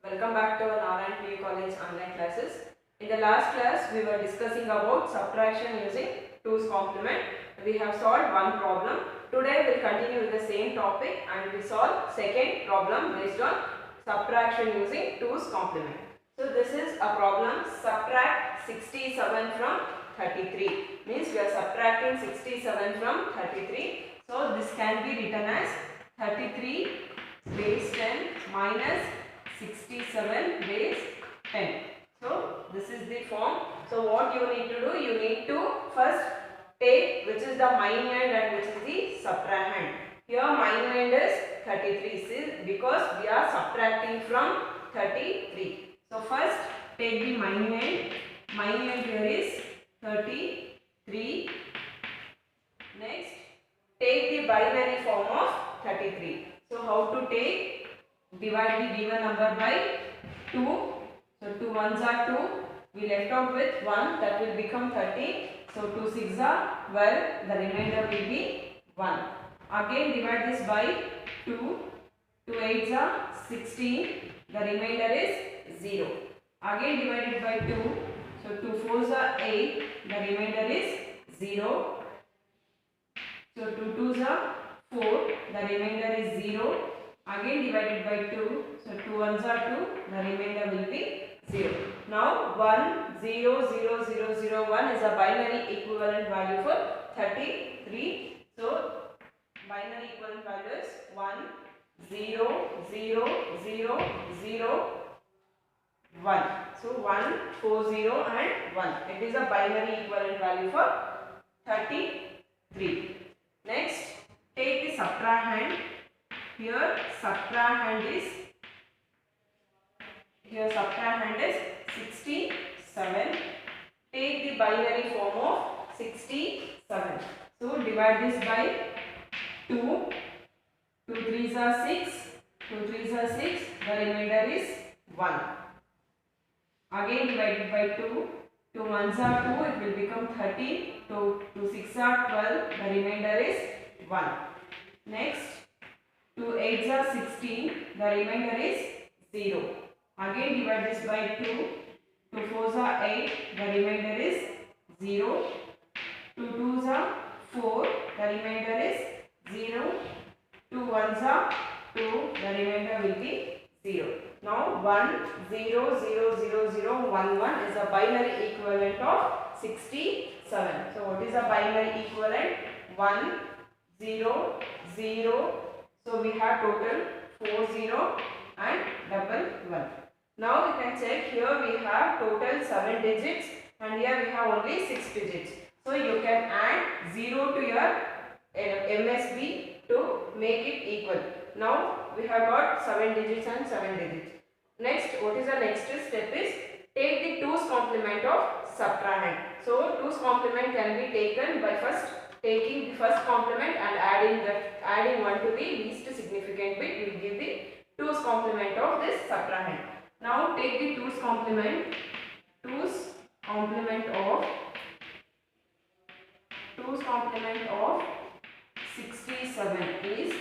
Welcome back to our Narayan PU College online classes. In the last class, we were discussing about subtraction using 2's complement. We have solved one problem. Today, we will continue with the same topic and we solve second problem based on subtraction using 2's complement. So, this is a problem subtract 67 from 33. Means we are subtracting 67 from 33. So, this can be written as 33 base 10 minus 67 base 10. So this is the form. So what you need to do, you need to first take which is the minuend and which is the subtrahend. Here minuend is 33 because we are subtracting from 33. So first take the minuend. Minuend here is 33. Next take the binary form of 33. So how to take? Divide the given number by 2. So 2 ones are 2. We left out with 1, that will become 30. So 2 6 are 12. The remainder will be 1. Again divide this by 2. 2 8s are 16. The remainder is 0. Again divide it by 2. So 2 4s are 8. The remainder is 0. So 2 2s are 4. The remainder is 0. Again divided by 2, so 2 ones are 2, the remainder will be 0. Now 1, 0, 0, 0, 0, 1 is a binary equivalent value for 33. So binary equivalent value is 1, 0, 0, 0, 0, 1. So 1, 4, 0 and 1. It is a binary equivalent value for 33. Next, take the subtrahend. Here subtrahend is 67. Take the binary form of 67. So divide this by 2. 2 3s are 6. 2 3s are 6. The remainder is 1. Again divided by 2. 2 1s are 2. It will become 30. 2 6 are 12. The remainder is 1. Next 2 8s are 16, the remainder is 0. Again divide this by 2, 2 4s are 8, the remainder is 0. 2 2s are 4, the remainder is 0. 2 1s are 2, the remainder will be 0. Now 1 0 0 0 0 1 1 is a binary equivalent of 67. So what is a binary equivalent? 1 0 0. So we have total 4 0 and double 1. Now you can check, here we have total 7 digits and here we have only 6 digits. So you can add 0 to your MSB to make it equal. Now we have got 7 digits and 7 digits. Next, what is the next step is take the 2's complement of subtrahend. So 2's complement can be taken by first taking the first complement and adding 1 to the least significant bit will give the 2's complement of this subtrahend. Now take the 2's complement. 2's complement of 67 is,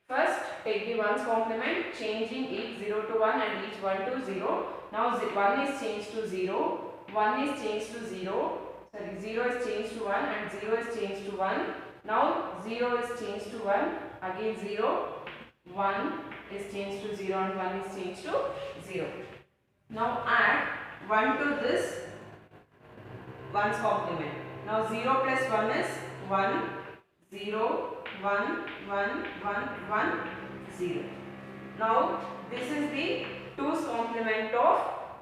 first take the 1's complement, changing each 0 to 1 and each 1 to 0. Now 1 is changed to 0, 1 is changed to 0. Sorry, 0 is changed to 1 and 0 is changed to 1. Now 0 is changed to 1, again 0, 1 is changed to 0 and 1 is changed to 0. Now add 1 to this 1's complement. Now 0 plus 1 is 1, 0, 1, 1, 1, 1, 0. Now this is the 2's complement of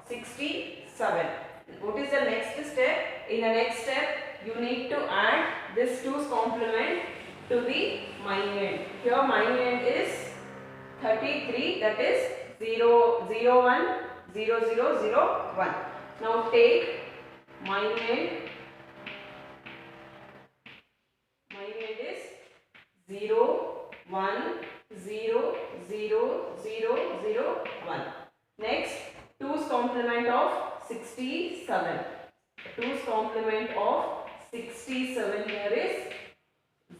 67. What is the next step? In the next step, you need to add this 2's complement to the minuend. Here minuend is 33, that is 0, 0, 1, 0, 0, 0, 1. Now take minuend is 0, 1, 0, 0, 0, 0, 1. Next, 2's complement of 67. 2's complement of 67 here is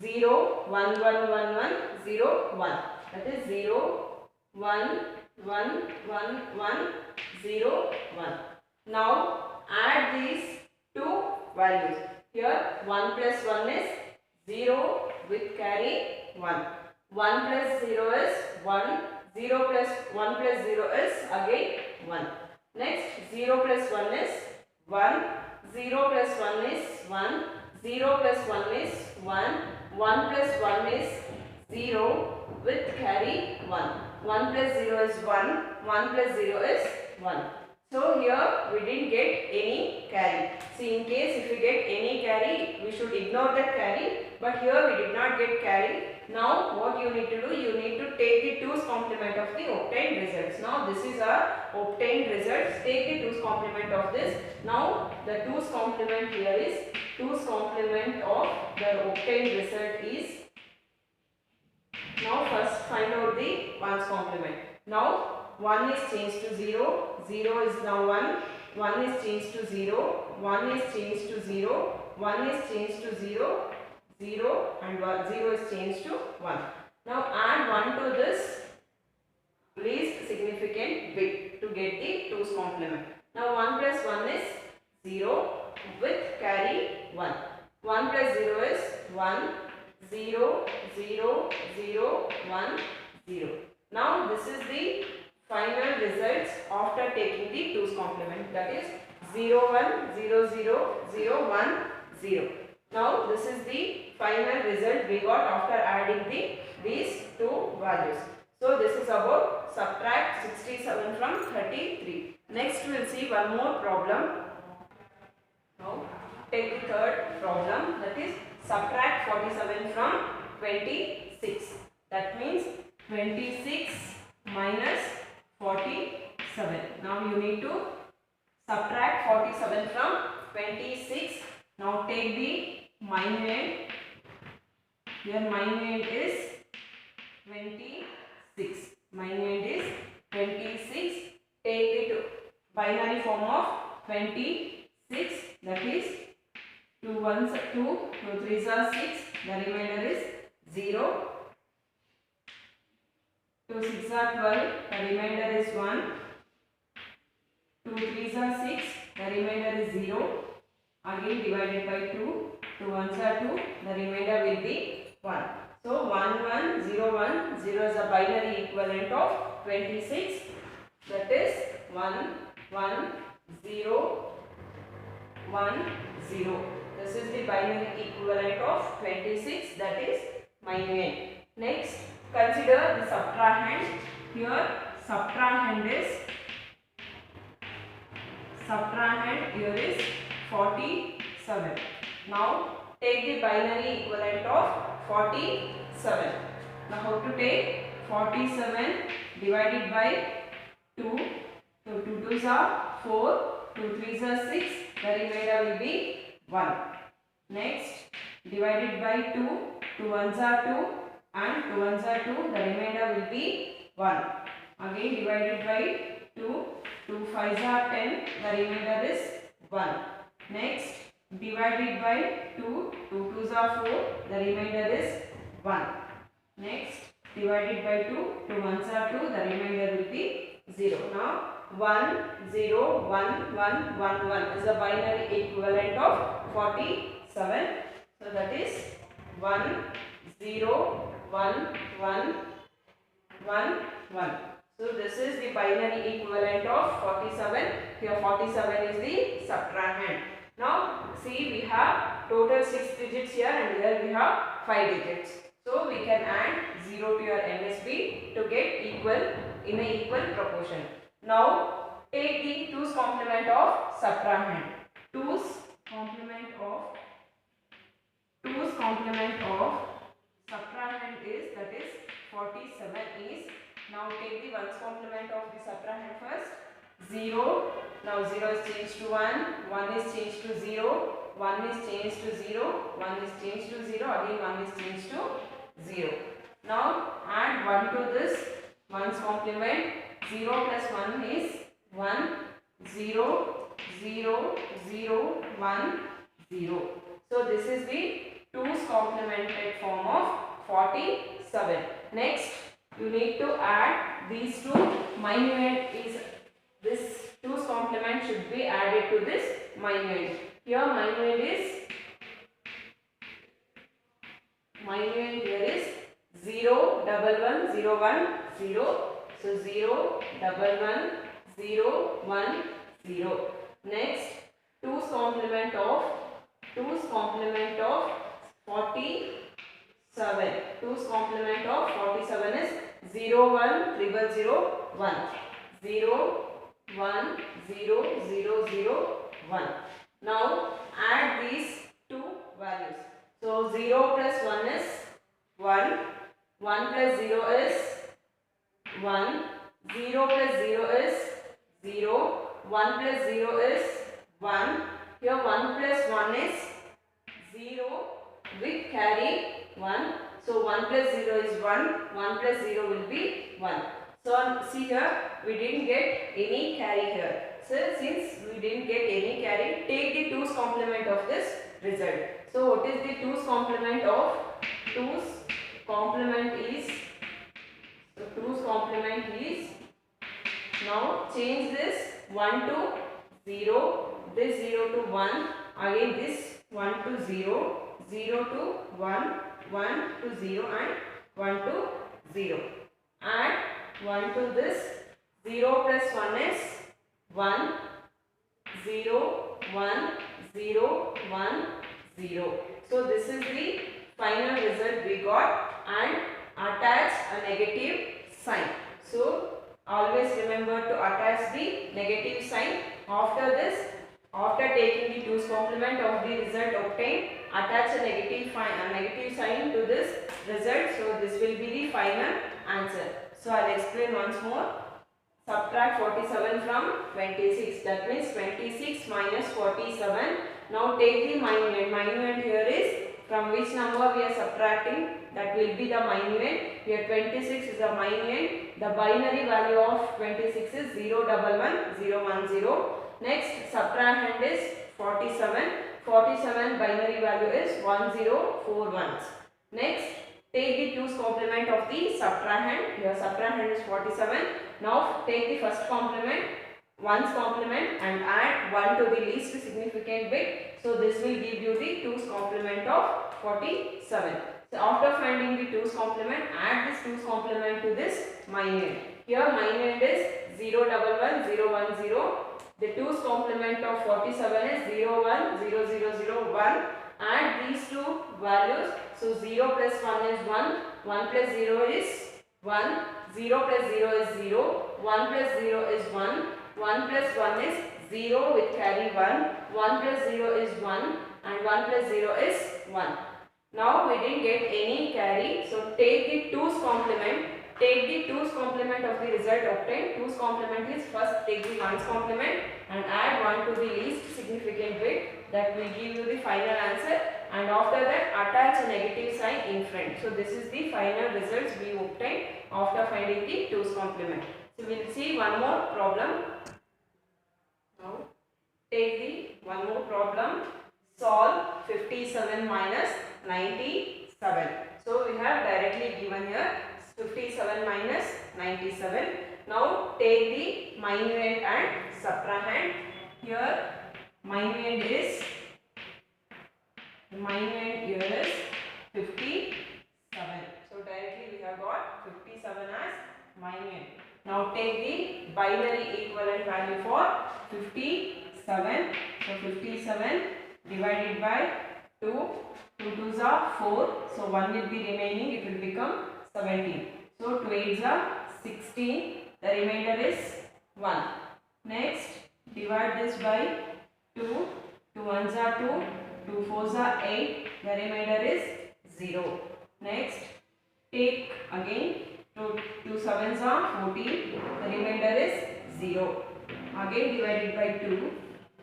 0, 1, 1, 1, 1, 0, 1. That is 0, 1, 1, 1, 1, 0, 1. Now add these two values. Here 1 plus 1 is 0 with carry 1. 1 plus 0 is 1. 0 plus 1 plus 0 is again 1. Next 0 plus 1 is 1. 0 plus 1 is 1. 0 plus 1 is 1. 1 plus 1 is 0 with carry 1. 1 plus 0 is 1. 1 plus 0 is 1. So here we didn't get any carry. See, in case if we get any carry, we should ignore that carry. But here we did not get carry. Now what you need to do, you need to take the 2's complement of the obtained results. Now this is our obtained results. Take the 2's complement of this. Now the 2's complement here is 2's complement of the obtained result is. Now first find out the 1's complement. Now 1 is changed to 0, 0 is now 1, 1 is changed to 0, 1 is changed to 0, 1 is changed to 0, 0 and 0 is changed to 1. Now add 1 to this least significant bit to get the 2's complement. Now 1 plus 1 is 0 with carry 1. 1 plus 0 is 1, 0, 0, 0, 1, 0. Now this is the final results after taking the 2's complement, that is 0, 1, 0, 0, 0, 1, 0. Now this is the final result we got after adding these two values. So this is about subtract 67 from 33. Next we will see one more problem. Now take the third problem, that is subtract 47 from 26. That means 26 minus 47. Now you need to subtract 47 from 26. Now take the minuend. Here minuend is 26. Minuend is 26. Take the binary form of 26. That is 2 1s are 2, 2 3s are 6. The remainder is 0. 2 6 are 12, the remainder is 1. 2 3s are 6, the remainder is 0. Again divided by 2, 2 1s are 2, the remainder will be 1. So 1 1 0 1 0 is a binary equivalent of 26. That is 1 1 0 1 0. This is the binary equivalent of 26, that is minuend. Next, consider the subtrahend. Here subtrahend here is 47. Now take the binary equivalent of 47. Now how to take 47 divided by 2. So 2 2s are 4, 2 3s are 6, the remainder will be 1. Next, divided by 2, 2 1s are 2 and 2 1s are 2, the remainder will be 1. Again divided by 2, 2 5s are 10, the remainder is 1. Next, divided by 2, 2 2s are 4, the remainder is 1. Next, divided by 2, 2 1s are 2, the remainder will be 0. Now 1 0 1 1 1 1 is the binary equivalent of 47. So that is 1 0 1 1 1 1. So this is the binary equivalent of 47. Here 47 is the subtrahend. Now see, we have total 6 digits here and here we have 5 digits. So we can add 0 to your MSB to get equal in a equal proportion. Now take the 2's complement of subtrahend. 2's complement of subtrahend is, that is 47 is. Now take the 1's complement of the subtrahend first. 0. Now 0 is changed to 1. 1 is changed to 0. 1 is changed to 0. 1 is changed to 0. Again 1 is changed to 0. Now add 1 to this 1's complement. 0 plus 1 is 1. 0 0 0 1 0. So this is the 2's complemented form of 47. Next, you need to add these two. Minuend is this 2's complement should be added to this minuend. Here minuend here is 0 11 0 1 0. So 0 11 0 1 0. Next 2's complement of 47. 2's complement of 47 is 0 1 0 0 1 0 1 0 0 0 1. Now add these two values. So 0 plus 1 is 1, 1 plus 0 is 1, 0 plus 0 is 0, 1 plus 0 is 1. Here 1 plus 1 is 0 with carry 1. So 1 plus 0 is 1, 1 plus 0 will be 1. So see here, we didn't get any carry here. So since we didn't get any carry, take the 2's complement of this result. So what is the 2's complement of 2's complement is, so 2's complement is, now change this 1 to 0, this 0 to 1, again this 1 to 0, 0 to 1, 1 to 0 and 1 to 0. Add 1 to this, 0 plus 1 is 1, 0, 1, 0, 1, 0. So this is the final result we got, and attach a negative sign. So always remember to attach the negative sign. After this, after taking the 2's complement of the result obtained, attach a negative sign to this result. So this will be the final answer. So I will explain once more. Subtract 47 from 26. That means 26 minus 47. Now take the minuend. Minuend here is from which number we are subtracting. That will be the minuend. Here 26 is the minuend. The binary value of 26 is 0 11 0 1 0. Next subtrahend is 47. 47 binary value is 1041. Next take the 2's complement of the subtrahend. Here subtrahend is 47. Now take the first complement, 1's complement, and add 1 to the least significant bit. So this will give you the 2's complement of 47. So after finding the 2's complement, add this 2's complement to this minuend. Here minuend is 0 11 0 1 0. The 2's complement of 47 is 0 1 0 0 0 1. Add these two values. So 0 plus 1 is 1, 1 plus 0 is 1, 0 plus 0 is 0, 1 plus 0 is 1, 1 plus 1 is 0 with carry 1, 1 plus 0 is 1 and 1 plus 0 is 1. Now we didn't get any carry, so take the 2's complement. Take the 2's complement of the result obtained. 2's complement is first take the 1's complement and add 1 to the least significant bit. That will give you the final answer, and after that attach a negative sign in front. So this is the final results we obtained after finding the 2's complement. So we will see one more problem. Now take the one more problem. Solve 57 minus 97. So we have directly given here 57 minus 97. Now take the minuend and subtrahend. Here minuend is 57. So directly we have got 57 as minuend. Now take the binary equivalent value for 57. So 57 divided by 2. 2 2s are 4. So 1 will be remaining. It will become 17. So 2 8s are 16. The remainder is 1. Next divide this by 2. 2 1s are 2. 2 4s are 8. The remainder is 0. Next take again 2 7s are 14. The remainder is 0. Again divided by 2.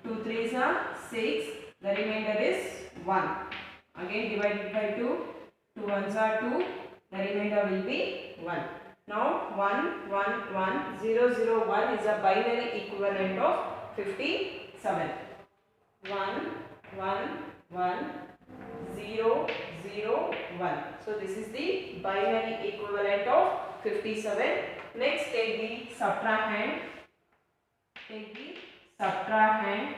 2 3s are 6. The remainder is 1. Again divided by 2. 2 1s are 2. The remainder will be 1. Now 1 1 1 0 0 1 is a binary equivalent of 57. 1 1 1 0 0 1. So this is the binary equivalent of 57. Next take the subtrahend. Take the subtrahend.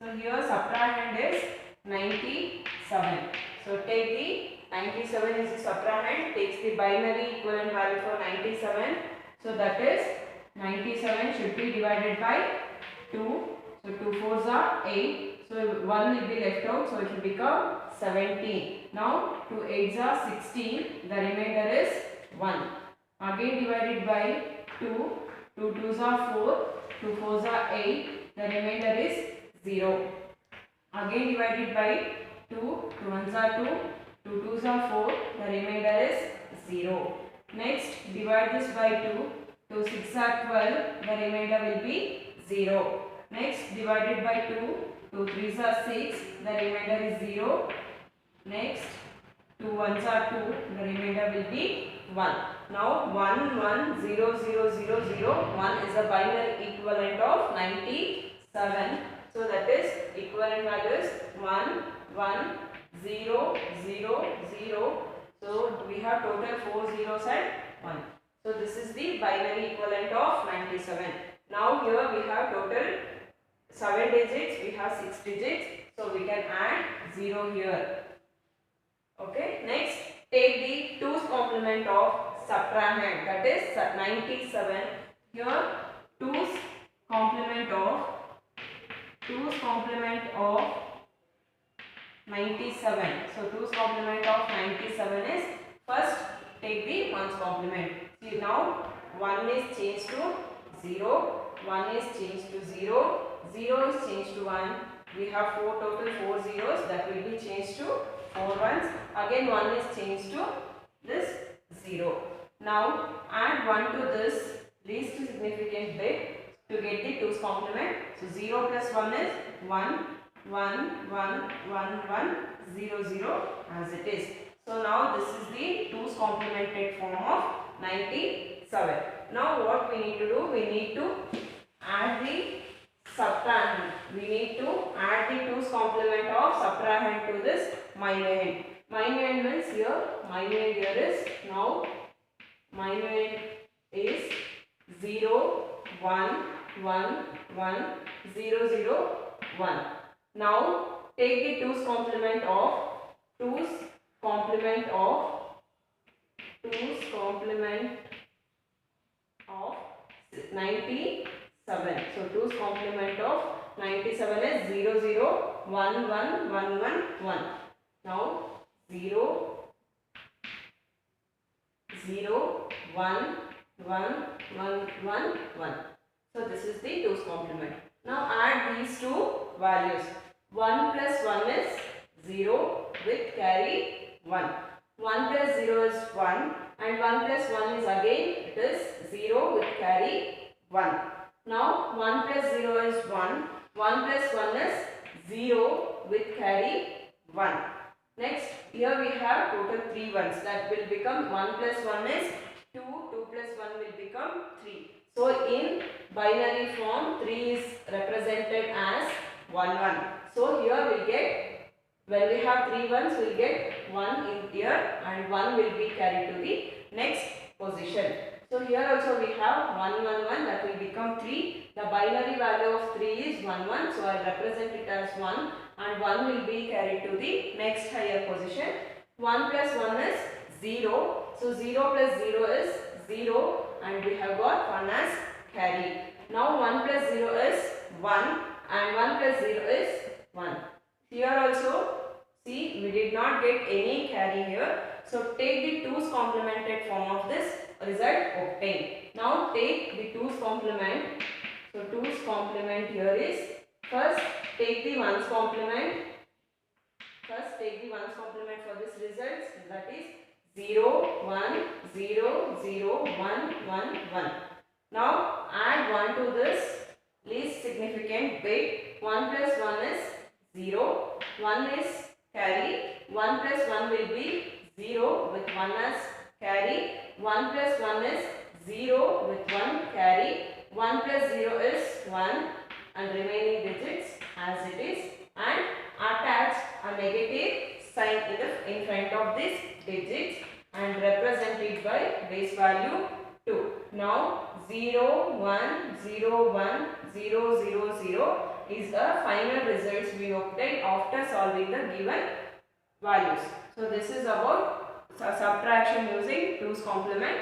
So here subtrahend is 97. So take the 97 is the subtrahend, takes the binary equivalent value for 97. So that is 97 should be divided by 2. So 2 4s are 8. So 1 will be left out. So it will become 17. Now 2 8s are 16. The remainder is 1. Again divided by 2. 2 2s are 4. 2 4s are 8. The remainder is 0. Again divided by 2. 2 1s are 2. 2 2s are 4. The remainder is 0. Next divide this by 2. 2 6 are 12. The remainder will be 0. Next divided by 2. 2 3s are 6. The remainder is 0. Next 2 1s are 2. The remainder will be 1. Now 1 1 0 0 0 0 1 is a binary equivalent of 97. So that is equivalent values 1 1 0 0 0. So we have total 4 zeros and 1. So this is the binary equivalent of 97. Now here we have total 7 digits, we have 6 digits. So we can add 0 here. Okay. Next take the 2's complement of subtrahend, that is 97. Here 2's complement of 97. So 2's complement of 97 is, first take the 1's complement. See now 1 is changed to 0, 1 is changed to 0, 0 is changed to 1. We have total 4 zeros, that will be changed to 4 ones. Again 1 is changed to this 0. Now add 1 to this least significant bit to get the 2's complement. So 0 plus 1 is 1, 1, 1, 1, 1, 0, 0 as it is. So now this is the 2's complemented form of 97. Now what we need to do? We need to add the subtrahend. We need to add the 2's complement of subtrahend to this minuend. Minuend means here, minuend here is, now minuend is 0, 1, 1, 1, 0, 0, 1. Now take the 2's complement of 2's complement of 97. So 2's complement of 97 is 0, 0, 1, 1, 1, 1, 1. Now 0, 0, 1, 1, 1, 1, 1. So this is the 2's complement. Now add these two values. 1 plus 1 is 0 with carry 1. 1 plus 0 is 1 and 1 plus 1 is again, it is 0 with carry 1. Now 1 plus 0 is 1. 1 plus 1 is 0 with carry 1. Next here we have total 3 ones, that will become 1 plus 1 is 2, 2 plus 1 will become 3. So in binary form 3 is represented as 1 1. So here we get, when we have 3 ones, we will get 1 in here and 1 will be carried to the next position. So here also we have 1 1 1, that will become 3. The binary value of 3 is 1 1. So I will represent it as 1 and 1 will be carried to the next higher position. 1 plus 1 is 0. So 0 plus 0 is 0 and we have got 1 as carry. Now 1 plus 0 is 1 and 1 plus 0 is 1. Here also see, we did not get any carry here. So take the 2's complemented form of this result obtained. Now take the 2's complement. So 2's complement here is, first take the 1's complement. First take the 1's complement for this result, that is 0 1 0 0 1 1 1. Now add 1 to this least significant bit. 1 plus 1 is 0. 1 is carry. 1 plus 1 will be 0 with 1 as carry. 1 plus 1 is 0 with 1 carry. 1 plus 0 is 1 and remaining digits as it is, and attach a negative sign in front of this digits and represent it by base value 2. Now 0, 1, 0, 1, 0, 0, 0 is a final results we obtain after solving the given values. So this is about subtraction using 2's complement.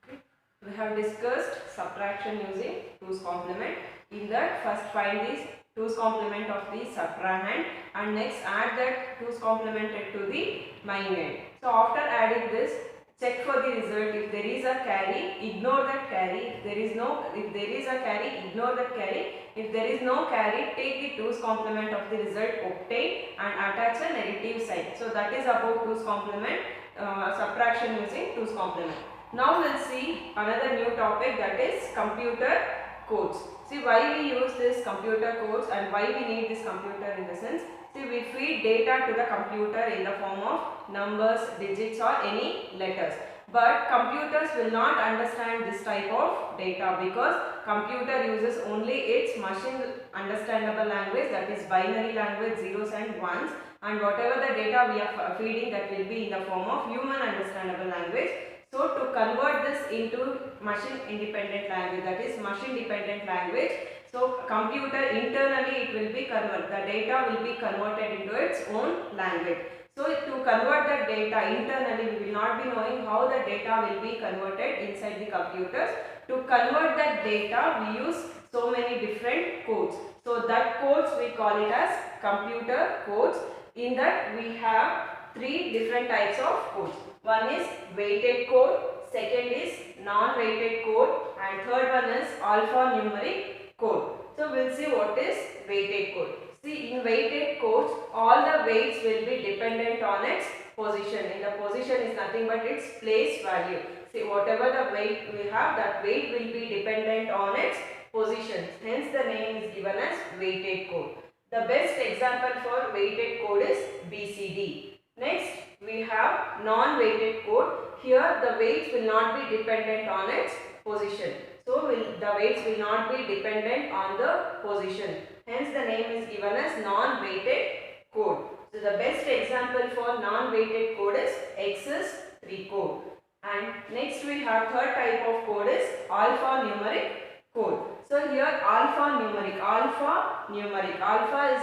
Okay. We have discussed subtraction using 2's complement. In that, first find this 2's complement of the subtrahend and next add that 2's complemented to the minuend. So after adding this, check for the result. If there is a carry, ignore that carry. If there is a carry, ignore that carry. If there is no carry, take the 2's complement of the result obtained and attach a negative sign. So that is about 2's complement, subtraction using 2's complement. Now we will see another new topic, that is computer codes. See why we use this computer codes and why we need this computer in the sense. See, we feed data to the computer in the form of numbers, digits or any letters. But computers will not understand this type of data because computer uses only its machine understandable language, that is binary language, zeros and ones, and whatever the data we are feeding, that will be in the form of human understandable language. So to convert this into machine independent language, that is machine dependent language, so computer internally it will be converted, the data will be converted into its own language. So to convert that data internally, we will not be knowing how the data will be converted inside the computers. To convert that data, we use so many different codes. So that codes we call it as computer codes. In that we have 3 different types of codes. One is weighted code, second is non-weighted code, and third one is alphanumeric code. So we will see what is weighted code. See, in weighted codes, all the weights will be dependent on its position. In the position is nothing but its place value. See, whatever the weight we have, that weight will be dependent on its position. Hence the name is given as weighted code. The best example for weighted code is BCD. Next, we have non-weighted code. Here the weights will not be dependent on its position. So the weights will not be dependent on the position. Hence the name is given as non-weighted code. So the best example for non-weighted code is XS3 code. And next we have third type of code is alphanumeric code. So here alphanumeric, alpha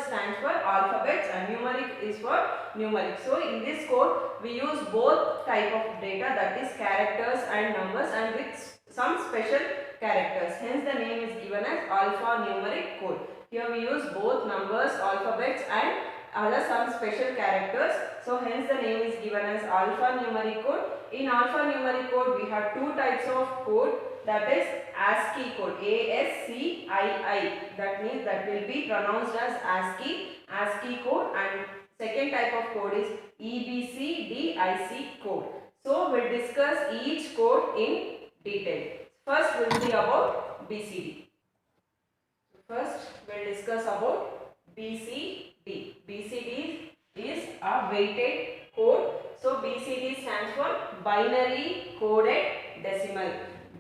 stands for alphabets and numeric is for numeric. So in this code we use both type of data, that is characters and numbers, and with some special characters. Hence the name is given as alphanumeric code. Here we use both numbers, alphabets and other some special characters. So hence the name is given as alphanumeric code. In alphanumeric code we have 2 types of code, that is ASCII code, ASCII. That means that will be pronounced as ASCII code, and second type of code is EBCDIC code. So we'll discuss each code in detail. First will be about BCD. First we'll discuss about BCD. BCD is a weighted code. So BCD stands for binary coded decimal.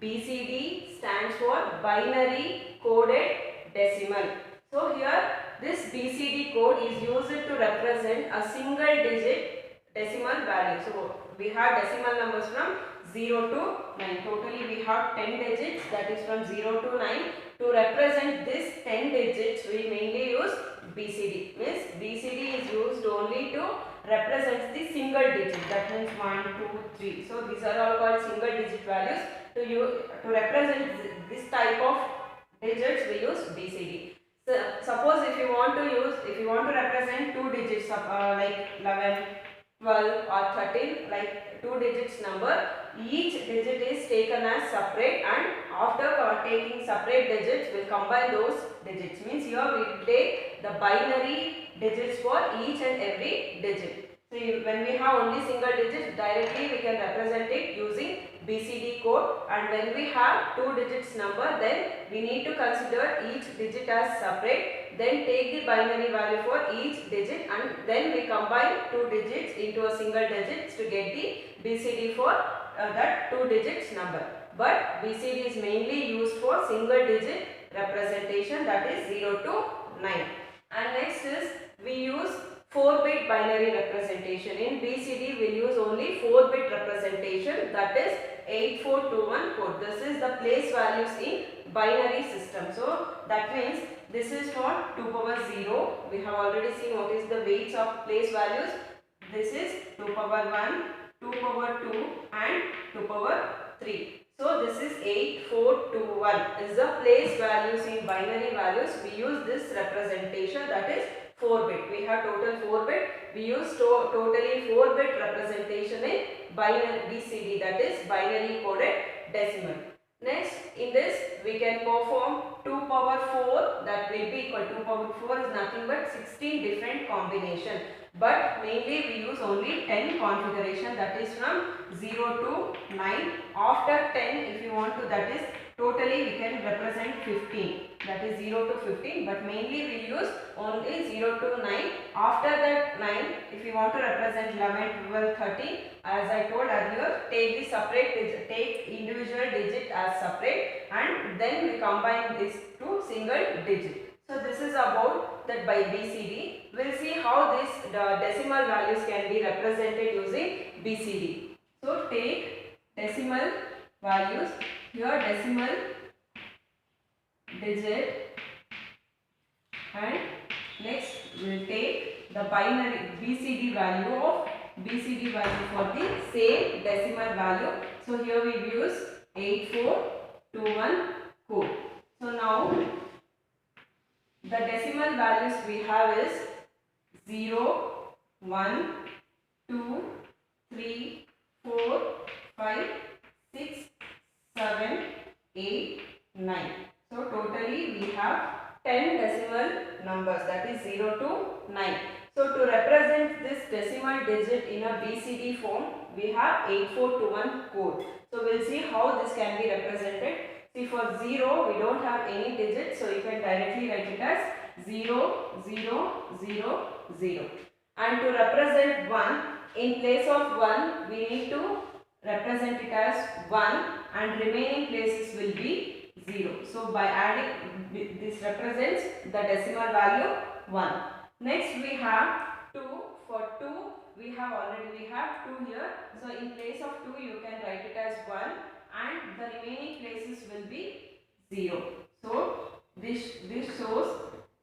BCD stands for binary coded decimal. So here this BCD code is used to represent a single digit decimal value. So we have decimal numbers from 0 to 9. Totally we have 10 digits, that is from 0 to 9. To represent this 10 digits we mainly use BCD. Means BCD is used only to represent the single digit, that means 1, 2, 3. So these are all called single digit values. To represent this type of digits we use BCD. So suppose if you want to represent 2 digits like 11, 12 or 13, like 2 digits number, each digit is taken as separate, and after taking separate digits we will combine those digits. Means here we will take the binary digits for each and every digit. So when we have only single digits, directly we can represent it using BCD code, and when we have 2 digits number, then we need to consider each digit as separate, then take the binary value for each digit, and then we combine 2 digits into a single digit to get the BCD for that 2 digits number. But BCD is mainly used for single digit representation, that is 0 to 9. And next is we use 4-bit binary representation. In BCD, we'll use only 4-bit representation, that is 8421 code. This is the place values in binary system. So that means this is for 2 power 0. We have already seen what is the weights of place values. This is 2 power 1, 2 power 2 and 2 power 3. So this is 8421 is the place values in binary values. We use this representation, that is 4-bit. We have total 4-bit. We use totally 4-bit representation in binary BCD, that is binary coded decimal. Next, in this we can perform 2 power 4, that will be equal to 2 power 4 is nothing but 16 different combination. But mainly we use only 10 configuration, that is from 0 to 9. After 10, if you want to, that is totally we can represent 15, that is 0 to 15, but mainly we use only 0 to 9. After that 9, if you want to represent 11, 12, 13, as I told earlier, take the separate digit, take individual digit as separate and then we combine this to single digit. So this is about that by BCD. We'll see how this decimal values can be represented using BCD. So take decimal values. Here decimal digit, and next we will take the binary BCD value for the same decimal value. So here we use 8421 code. So now the decimal values we have is 0, 1, 2, 3, 4, 5, 6, 7, 8, 9. So totally we have 10 decimal numbers, that is 0 to 9. So to represent this decimal digit in a BCD form, we have 8421 code. So we'll see how this can be represented. See, for 0 we don't have any digit, so you can directly write it as 0, 0, 0, 0. And to represent 1, in place of 1 we need to represent it as 1 and remaining places will be 0. So by adding, this represents the decimal value 1. Next we have 2. For 2 we have 2 here. So in place of 2 you can write it as 1 and the remaining places will be 0. So this shows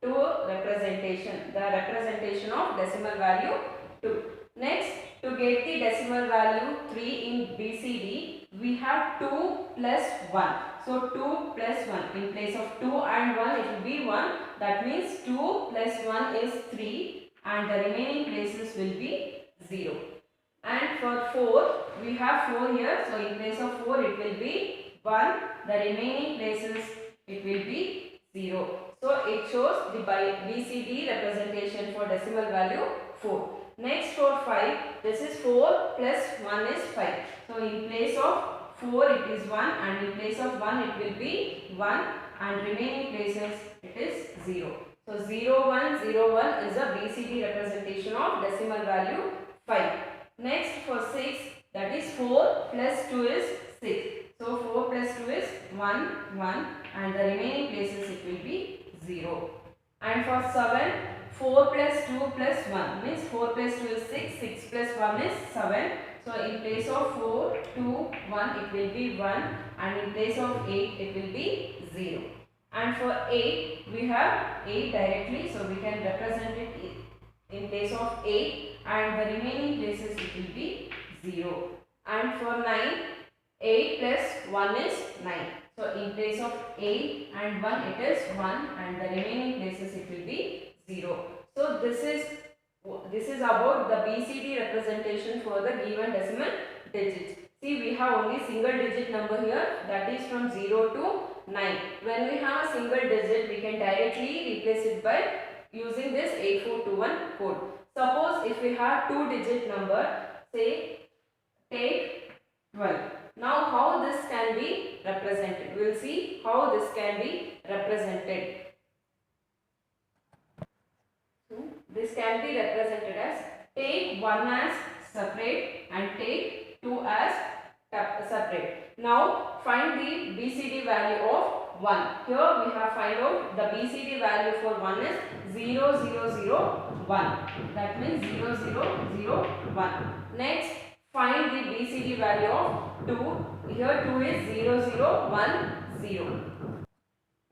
2 representation, the representation of decimal value 2. Next, to get the decimal value 3 in BCD, we have 2 plus 1. So 2 plus 1, in place of 2 and 1 it will be 1. That means 2 plus 1 is 3 and the remaining places will be 0. And for 4, we have 4 here. So in place of 4 it will be 1. The remaining places it will be 0. So it shows the BCD representation for decimal value 4. Next for 5, this is 4 plus 1 is 5. So in place of 4 it is 1 and in place of 1 it will be 1 and remaining places it is 0. So 0, 1, 0, 1 is a BCD representation of decimal value 5. Next for 6, that is 4 plus 2 is 6. So 4 plus 2 is 1, 1 and the remaining places it will be 0. And for 7, 4 plus 2 plus 1 means 4 plus 2 is 6, 6 plus 1 is 7. So in place of 4, 2, 1 it will be 1 and in place of 8 it will be 0. And for 8 we have 8 directly, so we can represent it in place of 8 and the remaining places it will be 0. And for 9, 8 plus 1 is 9. So in place of 8 and 1 it is 1 and the remaining places it will be 0. So this is about the BCD representation for the given decimal digits. See, we have only single digit number here, that is from 0 to 9. When we have a single digit, we can directly replace it by using this 8421 code. Suppose if we have 2-digit number, say take 12. Now how this can be represented? We will see how this can be represented. So this can be represented as take 1 as separate and take 2 as separate. Now find the BCD value of 1. Here we have find out the BCD value for 1 is 0, 0, 0, 1. That means 0, 0, 0, 1. Next, find the BCD value of 2. Here 2 is 0, 0, 1, 0.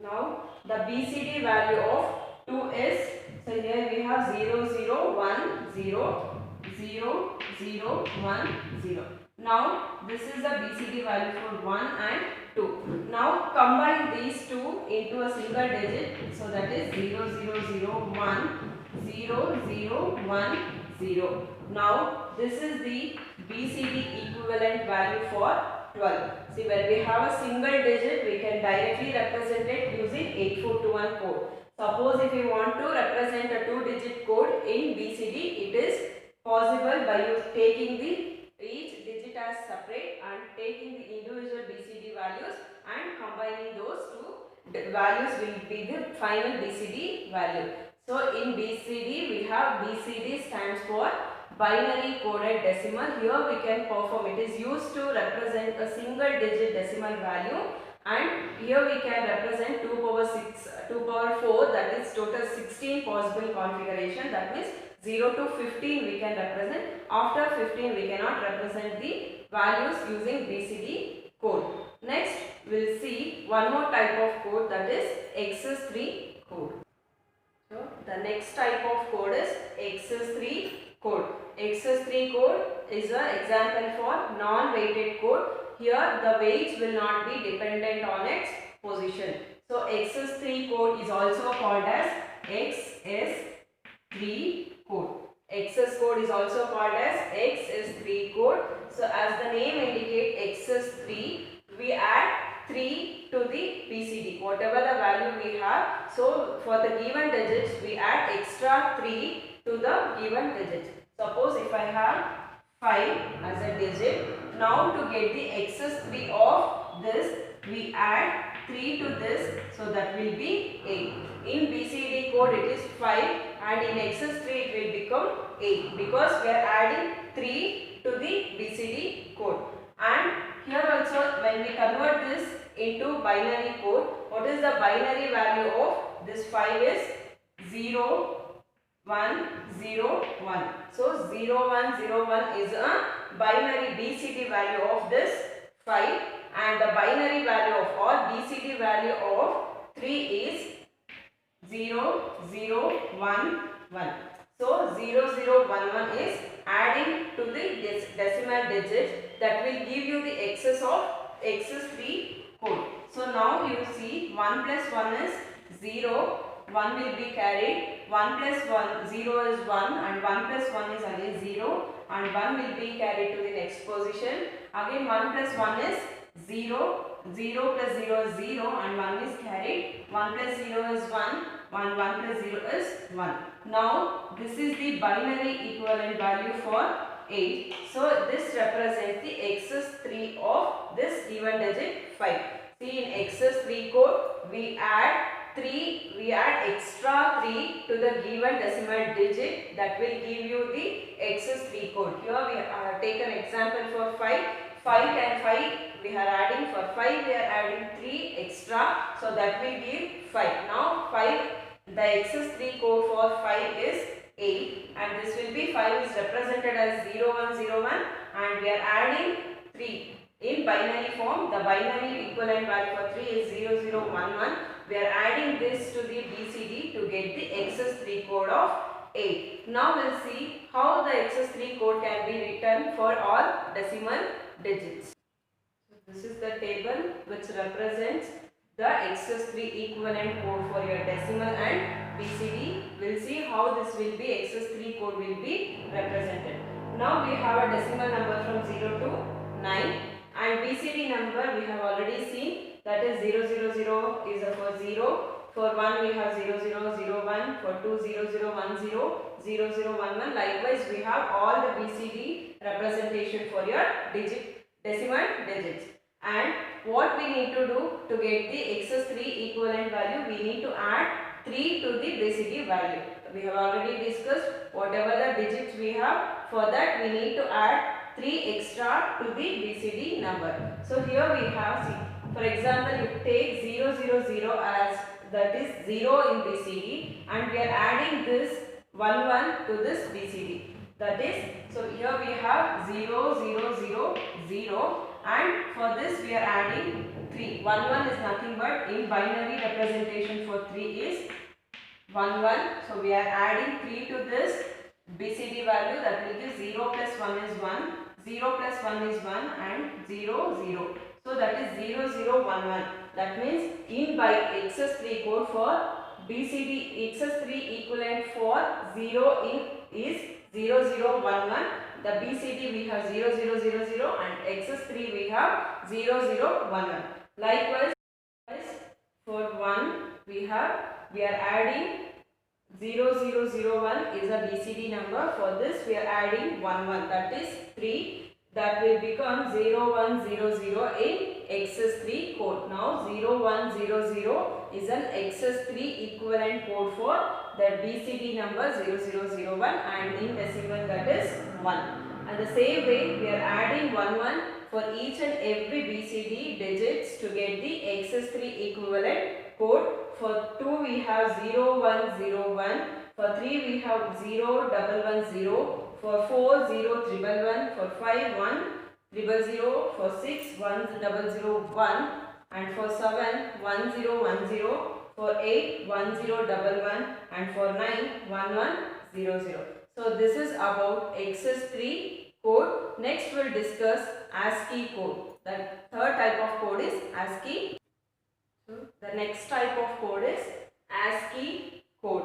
Now the BCD value of 2 is, so here we have 0, 0, 1, 0, 0, 0, 1, 0. Now this is the BCD value for 1 and 2. Now combine these two into a single digit. So that is 0, 0, 0, 1, 0, 0, 1, 0. Now this is the BCD equivalent value for 12. See, when we have a single digit, we can directly represent it using 8421 code. Suppose if you want to represent a 2-digit code in BCD, it is possible by you taking each digit as separate and taking the individual BCD values and combining those two values will be the final BCD value. So in BCD, we have BCD stands for binary coded decimal. Here we can perform, it is used to represent a single digit decimal value, and here we can represent 2 power 6, 2 power 4, that is total 16 possible configuration. That means 0 to 15 we can represent. After 15 we cannot represent the values using BCD code. Next we will see one more type of code, that is XS3 code. So the next type of code is XS3 code. XS3 code is an example for non-weighted code. Here the weights will not be dependent on its position. So XS3 code is also called as XS3 code. XS code is also called as XS3 code. So as the name indicates XS3, we add 3 to the BCD, whatever the value we have. So for the given digits, we add extra 3 to the given digits. Suppose if I have 5 as a digit, now to get the XS3 of this, we add 3 to this, so that will be 8. In BCD code it is 5 and in XS3 it will become 8 because we are adding 3 to the BCD code. And here also when we convert this into binary code, what is the binary value of this 5 is 0, 1, 0, 1. So 0, 1, 0, 1 is a binary BCD value of this 5, and the binary value of or BCD value of 3 is 0, 0, 1, 1. So 0, 0, 1, 1 is adding to the decimal digit that will give you the excess of XS3 code. So now you see 1 plus 1 is 0, 1 will be carried, 1 plus 1, 0 is 1 and 1 plus 1 is again 0 and 1 will be carried to the next position. Again 1 plus 1 is 0, 0 plus 0 is 0 and 1 is carried, 1 plus 0 is 1, 1 plus 0 is 1. Now this is the binary equivalent value for 8. So this represents the XS3 of this given digit 5. See, in XS3 code we add extra 3 to the given decimal digit that will give you the XS3 code. Here we have taken example for 5 and 5 we are adding, for 5 we are adding 3 extra, so that will give 5. Now 5, the XS3 code for 5 is 8 and this will be 5 is represented as 0, 1, 0, 1 and we are adding 3 in binary form. The binary equivalent value for 3 is 0, 0, 1, 1. We are adding this to the BCD to get the XS3 code of 8. Now we will see how the XS3 code can be written for all decimal digits. So this is the table which represents the XS3 equivalent code for your decimal and BCD. We will see how this will be, XS3 code will be represented. Now we have a decimal number from 0 to 9 and BCD number we have already seen, that is 0, 0, 0 is for 0. For 1 we have 0, 0, 0, 1. For 2 0, 0, 1, 0, 0, 0, 1, 1. Likewise we have all the BCD representation for your decimal digits. And what we need to do to get the XS3 equivalent value, we need to add 3 to the BCD value. We have already discussed whatever the digits we have, for that we need to add 3 extra to the BCD number. So here we have, see, for example, you take 000 as that is 0 in BCD, and we are adding this 11 to this BCD. That is, so here we have 0000, and for this we are adding 3. 11 is nothing but in binary representation for 3 is 11. So we are adding 3 to this BCD value, that will be 0 plus 1 is 1, 0 plus 1 is 1, and 0 0. So that is 0011. That means in by XS3 code for BCD XS3 equivalent for 0 in is 0011. The BCD we have 0000 and XS3 we have 0011. Likewise for 1 we are adding 0001 is a BCD number. For this we are adding 11, that is 3. That will become 0100 in XS3 code. Now 0100 is an XS3 equivalent code for the BCD number 0001, and in decimal that is 1. And the same way we are adding 11 for each and every BCD digits to get the XS3 equivalent code. For 2 we have 0101, for 3 we have 0110, for 4 0111, for 5 1000, for 6 1001, and for 7 1010, for 8 1011, and for 9 1100. So this is about XS3 code. Next we will discuss ASCII code. The third type of code is ASCII. The next type of code is ASCII code.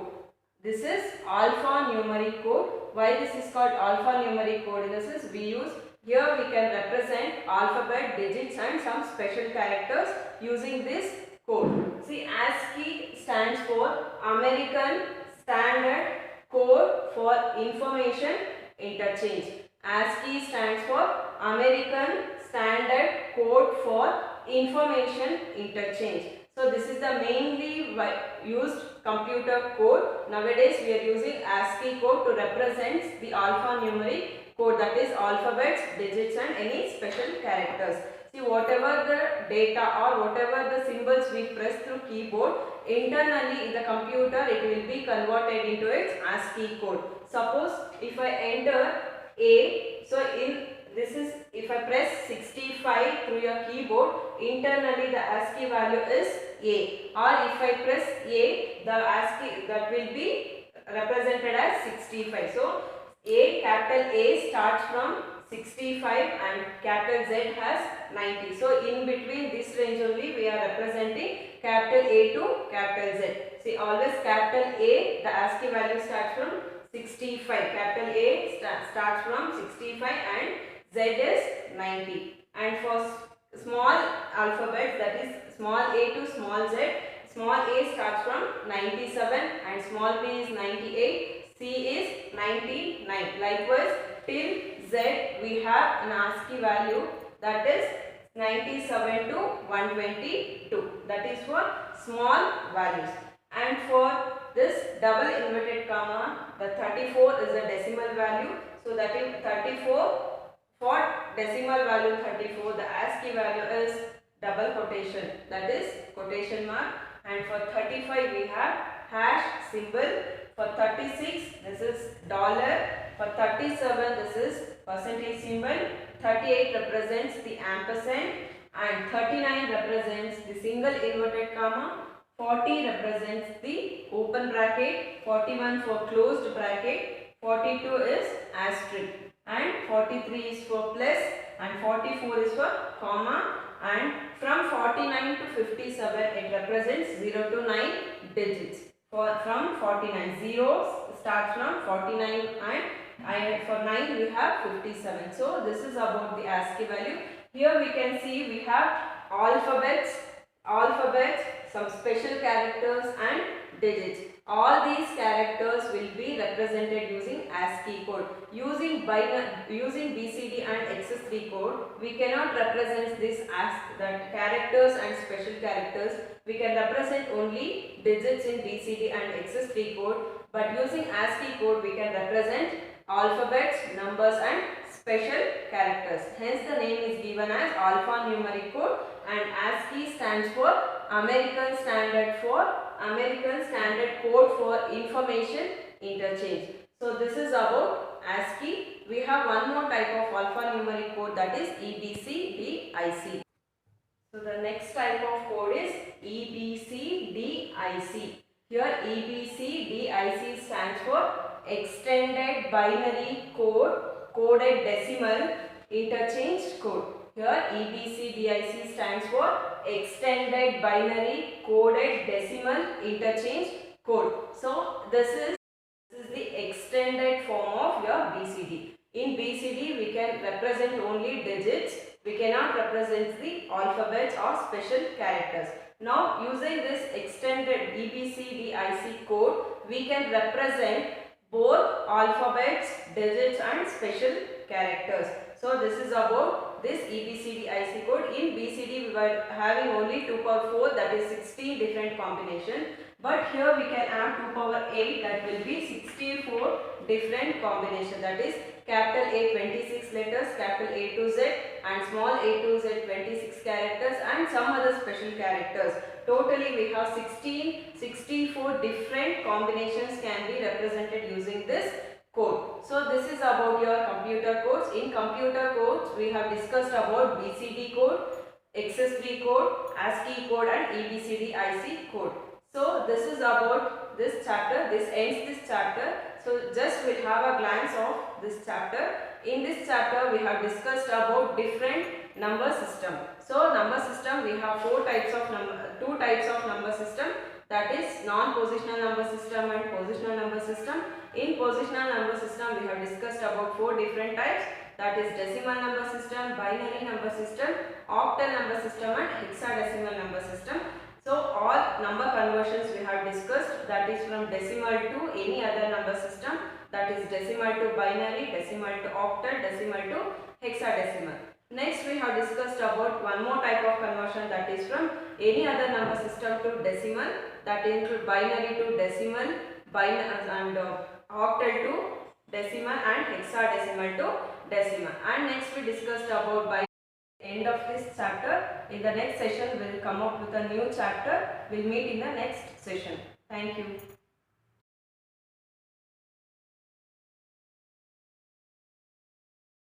This is alphanumeric code. Why this is called alphanumeric code? In this is we use here we can represent alphabet, digits, and some special characters using this code. See, ASCII stands for American Standard Code for Information Interchange. ASCII stands for American Standard Code for Information Interchange. So this is the mainly used computer code. Nowadays we are using ASCII code to represent the alphanumeric code, that is alphabets, digits, and any special characters. See, whatever the data or whatever the symbols we press through keyboard, internally in the computer it will be converted into its ASCII code. Suppose if I enter A, so in this is if I press 65 through your keyboard, internally the ASCII value is A, or if I press A, the ASCII that will be represented as 65. So A, capital A starts from 65 and capital Z has 90. So in between this range only we are representing capital A to capital Z. See, always capital A, the ASCII value starts from 65. Capital A starts from 65 and Z is 90. And for small alphabets, that is small a to small z, small a starts from 97 and small b is 98, c is 99. Likewise, till z we have an ASCII value, that is 97 to 122. That is for small values. And for this double inverted comma, the 34 is a decimal value. So that is 34. For decimal value 34, the ASCII value is double quotation, that is quotation mark. And for 35 we have hash symbol. For 36 this is dollar. For 37 this is percentage symbol. 38 represents the ampersand, and 39 represents the single inverted comma. 40 represents the open bracket. 41 for closed bracket. 42 is asterisk. And 43 is for plus, and 44 is for comma, and from 49 to 57 it represents 0 to 9 digits. From 49, 0 starts from 49 and for 9 we have 57. So this is about the ASCII value. Here we can see we have alphabets, some special characters and digits. All these characters will be represented using ASCII code. Using BCD and XS3 code, we cannot represent this as that characters and special characters. We can represent only digits in BCD and XS3 code, but using ASCII code we can represent alphabets, numbers, and special characters. Hence the name is given as alphanumeric code, and ASCII stands for American Standard Code for Information Interchange. So this is about ASCII. We have one more type of alphanumeric code, that is EBCDIC. So the next type of code is EBCDIC. Here EBCDIC stands for Extended Binary Code Coded Decimal Interchange Code. Here EBCDIC stands for Extended Binary Coded Decimal Interchange Code. So this is the extended form of your BCD. In BCD we can represent only digits. We cannot represent the alphabets or special characters. Now using this extended EBCDIC code, we can represent both alphabets, digits and special characters. So this is about this EBCDIC code. In BCD we were having only 2 power 4, that is 16 different combinations. But here we can add 2 power 8, that will be 64 different combinations. That is capital A 26 letters, capital A to Z and small a to Z 26 characters and some other special characters. Totally we have 64 different combinations can be represented using this code. So this is about your computer codes. In computer codes we have discussed about BCD code, XS3 code, ASCII code and EBCDIC code. So this is about this chapter. This ends this chapter. So just we'll have a glance of this chapter. In this chapter we have discussed about different number system. So number system we have two types of number system, that is non-positional number system and positional number system. In positional number system we have discussed about 4 different types, that is decimal number system, binary number system, octal number system and hexadecimal number system. So all number conversions we have discussed, that is from decimal to any other number system, that is decimal to binary, decimal to octal, decimal to hexadecimal. Next we have discussed about one more type of conversion, that is from any other number system to decimal, that include binary to decimal, and octal to decimal and hexadecimal to decimal. And next we discussed about by end of this chapter. In the next session we will come up with a new chapter. We will meet in the next session. Thank you.